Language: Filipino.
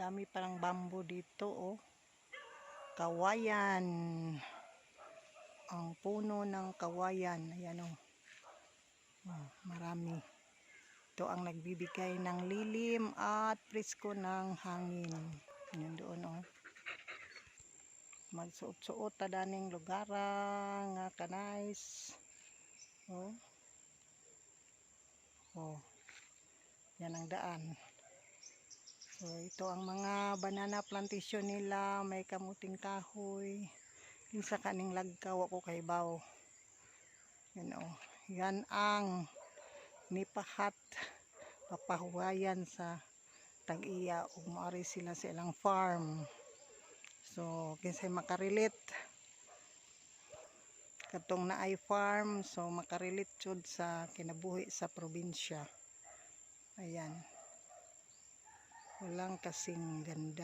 dami parang bamboo dito, oh. Kawayan. Ang puno ng kawayan. Ayan, oh. Oh, marami. Ito ang nagbibigay ng lilim at presko ng hangin. Yun doon, oh. Magsuot-suot ta daning lugara nga kanais. Oh. Oh. Yan ang daan. So ito ang mga banana plantation nila, may kamuting kahoy. Kinsa kaning lagkaw ako kay baw. Yan, oh. Yan ang nipahat papahuwayan sa tag-iya ug maari sila sa ilang farm. So kinsay makarelate katong naay farm, so makarelate jud sa kinabuhi sa probinsya. Ayan, walang kasing ganda.